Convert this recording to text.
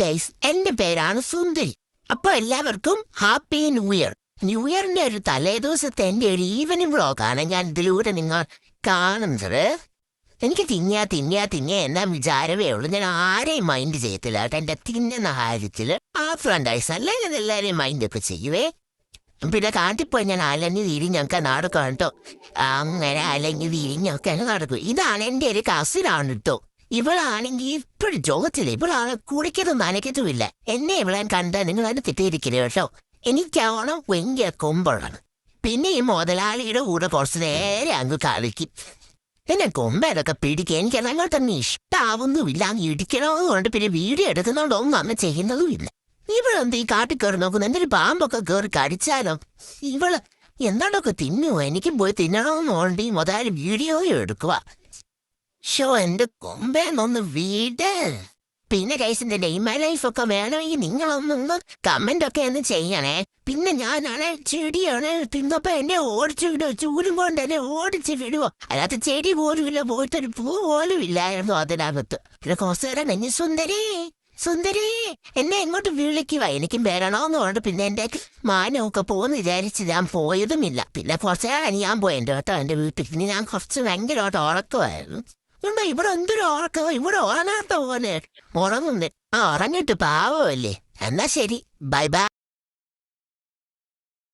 Guys, എന്റെ പേരാണ് സുന്ദരി. അപ്പൊ എല്ലാവർക്കും ഹാപ്പി ന്യൂ ഇയർ. ന്യൂ ഇയറിന്റെ ഒരു തലേദിവസത്തെ എന്റെ ഒരു ഈവനിങ് വ്ളോഗാണ് ഞാൻ ഇതിലൂടെ നിങ്ങൾ കാണുന്നത്. എനിക്ക് തിന്നുക എന്നാ വിചാരമേ ഉള്ളൂ. ഞാൻ ആരെയും മൈൻഡ് ചെയ്യത്തില്ല കേട്ടോ. എന്റെ തിന്നുന്ന കാര്യത്തില് ആ ഫ്രണ്ടൈസ് അല്ല, ഞാൻ എല്ലാവരെയും മൈൻഡൊക്കെ ചെയ്യുവേ. പിന്നെ കാട്ടിപ്പോയി ഞാൻ അലഞ്ഞു തിരിഞ്ഞൊക്കെ നടക്കും കേട്ടോ. അങ്ങനെ അലഞ്ഞു തിരിഞ്ഞൊക്കെ നടക്കും. ഇതാണ് എന്റെ ഒരു കസിനാണ് കേട്ടോ. ഇവളാണെങ്കിൽ ഇപ്പോഴും ജോഗത്തില്ല. ഇവളാണ് കുടിക്കതും നനയ്ക്കത്തുമില്ല. എന്നെ ഇവളാൻ കണ്ടാൽ നിങ്ങൾ അതിന് തെറ്റിയിരിക്കരുത് കേട്ടോ. എനിക്കാവണം ഭയങ്കര കൊമ്പളാണ്. പിന്നെ ഈ മുതലാളിയുടെ കൂടെ കുറച്ച് നേരെ അങ്ങ് കളിക്കും. എന്നെ കൊമ്പേലൊക്കെ പിടിക്കുക എനിക്ക് ഞങ്ങൾ തന്നെ ഇഷ്ടാവുന്നുമില്ല. അങ്ങ് ഇടിക്കണമെന്നുകൊണ്ട് പിന്നെ വീഡിയോ എടുക്കുന്നുണ്ടോ ഒന്നും അന്ന് ചെയ്യുന്നതുമില്ല. ഇവളെന്ത് ഈ കാട്ടിൽ കയറി നോക്കുന്നു? എന്തൊരു പാമ്പൊക്കെ കയറി കടിച്ചാലോ? ഇവള് എന്താണ്ടൊക്കെ തിന്നുവോ? എനിക്കും പോയി തിന്നണമെന്നുകൊണ്ട് ഈ മുതലാളി വീഡിയോ എടുക്കുക. ഷോ എന്റെ കൊമ്പേന്നൊന്ന് വീട്. പിന്നെ കൈസിന്റെ നെയ്മ ലൈഫൊക്കെ വേണമെങ്കിൽ നിങ്ങളൊന്നൊന്ന് കമന്റ് ഒക്കെ ഒന്ന് ചെയ്യണേ. പിന്നെ ഞാനാണ് ചെടിയാണ് തിന്നപ്പോ എന്നെ ഓടിച്ചു വിടുവോ? ചൂലും കൊണ്ട് എന്നെ ഓടിച്ചു വിടുവോ? അതിനകത്ത് ചെടി പോലും ഇല്ല, പോയിട്ടൊരു പൂ പോലും ഇല്ലായിരുന്നു അതിനകത്ത്. പിന്നെ കുറച്ചു നേരം എന്നെ സുന്ദരി എന്നെ എങ്ങോട്ട് വിളിക്കുക. എനിക്കും വരണോന്ന് പറഞ്ഞിട്ട് പിന്നെ എന്റെ മാനമൊക്കെ പോകുന്ന വിചാരിച്ച് ഞാൻ പോയതുമില്ല. പിന്നെ കുറച്ചു നേരം ഞാൻ പോയെന്റെ കേട്ടോ എന്റെ വീട്ടിൽ. പിന്നെ ഞാൻ കുറച്ച് ഭയങ്കരമായിട്ട് ഉറക്കമായിരുന്നു. ഇവിടെ എന്തൊരു ഉറക്കമോ? ഇവിടെ ഉറങ്ങാത്ത പോലെ ഉറങ്ങുന്നേ. ഉറങ്ങിട്ട് പാവമല്ലേ. എന്നാ ശരി, ബൈ ബൈ.